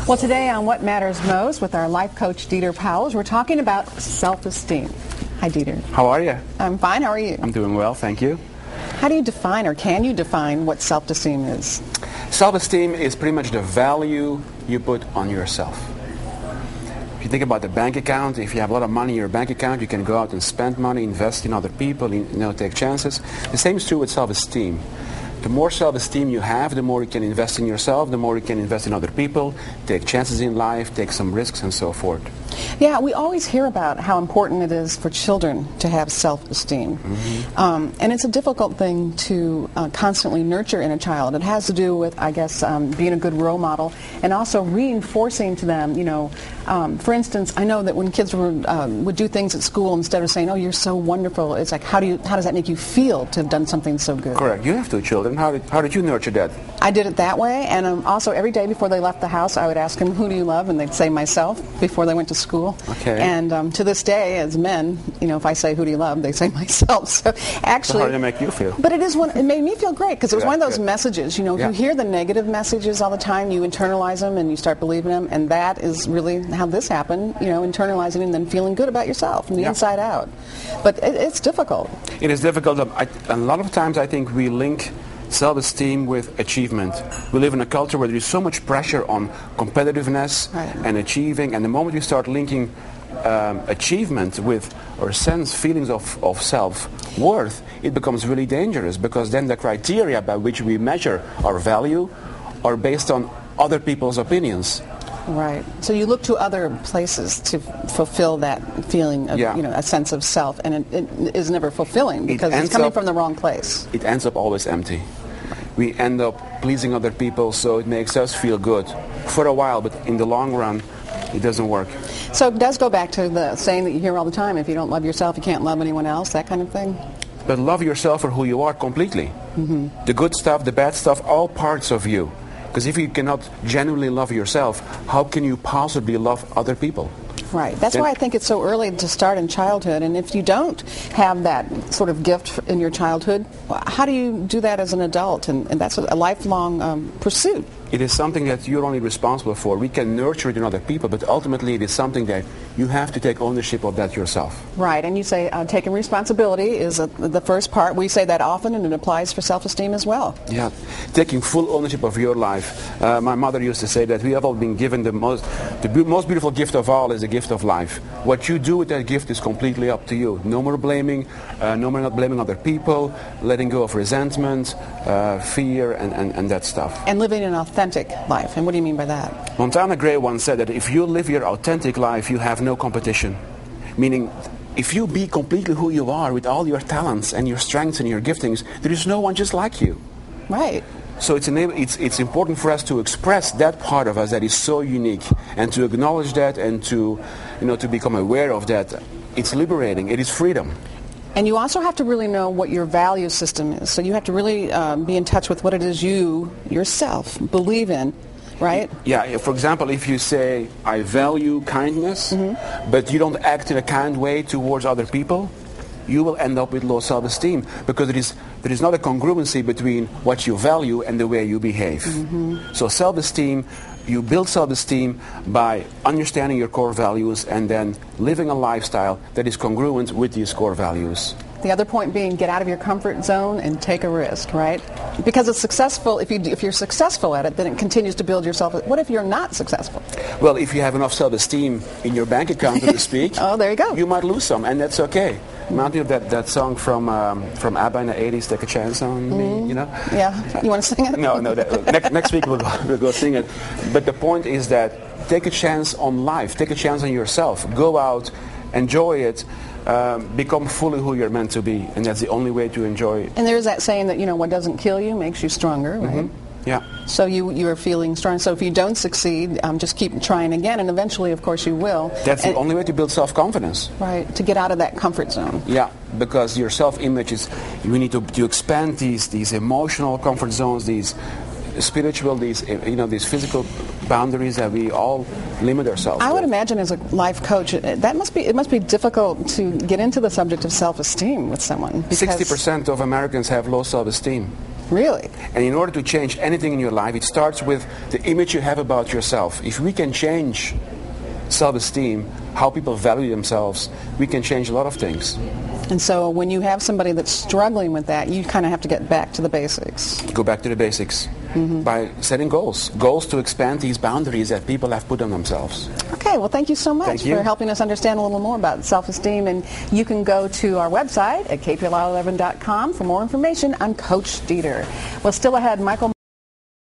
Well, today on What Matters Most with our life coach, Dieter Powles, we're talking about self-esteem. Hi, Dieter. How are you? I'm fine. How are you? I'm doing well, thank you. How do you define, or can you define, what self-esteem is? Self-esteem is pretty much the value you put on yourself. If you think about the bank account, if you have a lot of money in your bank account, you can go out and spend money, invest in other people, take chances. The same is true with self-esteem. The more self-esteem you have, the more you can invest in yourself, the more you can invest in other people, take chances in life, take some risks, and so forth. Yeah, we always hear about how important it is for children to have self-esteem. Mm-hmm. And it's a difficult thing to constantly nurture in a child. It has to do with, I guess, being a good role model and also reinforcing to them, for instance, I know that when kids would do things at school, instead of saying, oh, you're so wonderful, it's like, how does that make you feel to have done something so good? Correct. You have two children. How did you nurture that? I did it that way, and also every day before they left the house, I would ask them, who do you love? And they'd say myself before they went to school. Okay. And to this day, as men, if I say, who do you love? They say myself. So actually... So how did it make you feel? But it made me feel great, because it was one of those messages, you hear the negative messages all the time, you internalize them and you start believing them, and that is really how this happened, internalizing and then feeling good about yourself from the inside out. But it's difficult. It is difficult. A lot of times I think we link self-esteem with achievement. We live in a culture where there is so much pressure on competitiveness and achieving, and the moment you start linking achievement with or feelings of self-worth, it becomes really dangerous, because then the criteria by which we measure our value are based on other people's opinions. Right. So you look to other places to fulfill that feeling of, a sense of self, and it is never fulfilling because it's coming from the wrong place. It ends up always empty. We end up pleasing other people, so it makes us feel good for a while, but in the long run, it doesn't work. So it does go back to the saying that you hear all the time, if you don't love yourself, you can't love anyone else, that kind of thing? But love yourself for who you are completely. Mm-hmm. The good stuff, the bad stuff, all parts of you. Because if you cannot genuinely love yourself, how can you possibly love other people? Right. That's why I think it's so early to start in childhood. And if you don't have that sort of gift in your childhood, how do you do that as an adult? And that's a lifelong pursuit. It is something that you're only responsible for. We can nurture it in other people, but ultimately it is something that you have to take ownership of that yourself. Right, and you say taking responsibility is the first part. We say that often, and it applies for self-esteem as well. Yeah, taking full ownership of your life. My mother used to say that we have all been given the most beautiful gift of all is the gift of life. What you do with that gift is completely up to you. No more blaming, no more not blaming other people, letting go of resentment, fear, and that stuff. And living an authentic life. And what do you mean by that? Montana Gray once said that if you live your authentic life, you have no competition. Meaning, if you be completely who you are with all your talents and your strengths and your giftings, there is no one just like you. Right. So it's important for us to express that part of us that is so unique, and to acknowledge that, and to become aware of that. It's liberating. It is freedom. And you also have to really know what your value system is. So you have to really be in touch with what it is you, yourself, believe in, right? Yeah, for example, if you say, I value kindness, but you don't act in a kind way towards other people, you will end up with low self-esteem, because there is not a congruency between what you value and the way you behave. Mm-hmm. So self-esteem, you build self-esteem by understanding your core values and then living a lifestyle that is congruent with these core values. The other point being, get out of your comfort zone and take a risk, right? Because it's successful. If you're successful at it, then it continues to build yourself. What if you're not successful? Well, if you have enough self-esteem in your bank account, so to speak, oh, there you go. You might lose some, and that's okay. Remind me of that song from ABBA in the 80s, Take a Chance on Me, Yeah. You want to sing it? No. Next week we'll go sing it. But the point is that take a chance on life. Take a chance on yourself. Go out, enjoy it. Become fully who you're meant to be, and that's the only way to enjoy it. And there's that saying that, what doesn't kill you makes you stronger, right? Mm-hmm. Yeah. So you are feeling strong. So if you don't succeed, just keep trying again, and eventually, of course, you will. That's the only way to build self-confidence. Right, to get out of that comfort zone. Yeah, because your self-image is, we need to expand these emotional comfort zones, these spiritual, these physical boundaries that we all limit ourselves. I would imagine, as a life coach, it must be difficult to get into the subject of self-esteem with someone. 60% of Americans have low self-esteem. Really? And in order to change anything in your life, it starts with the image you have about yourself. If we can change self-esteem, how people value themselves, we can change a lot of things. And so when you have somebody that's struggling with that, you kind of have to get back to the basics. Go back to the basics by setting goals. Goals to expand these boundaries that people have put on themselves. Okay, well, thank you so much for helping us understand a little more about self-esteem. And you can go to our website at kpli11.com for more information on Coach Dieter. Well, still ahead, Michael